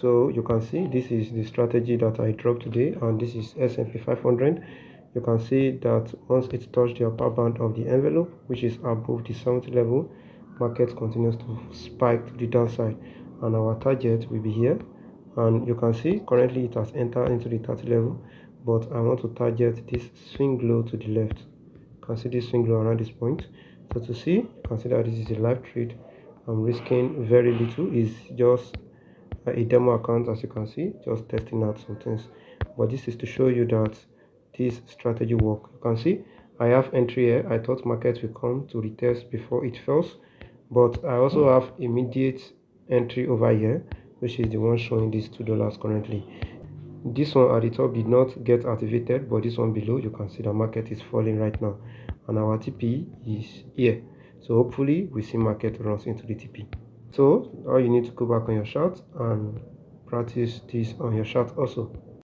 So you can see this is the strategy that I dropped today, and this is S&P 500. You can see that once it touched the upper band of the envelope, which is above the 70 level, market continues to spike to the downside, and our target will be here. And you can see currently it has entered into the 30 level, but I want to target this swing low to the left. You can see this swing low around this point. So to see, you can see that this is a live trade. I'm risking very little. It's just a demo account, as you can see, just testing out some things. But this is to show you that this strategy work. You can see I have entry here. I thought market will come to retest before it falls, but I also have immediate entry over here, which is the one showing this $2 currently. This one at the top did not get activated, but this one below, you can see the market is falling right now, and our TP is here. So hopefully we see market runs into the TP. So now you need to go back on your chart and practice this on your chart also.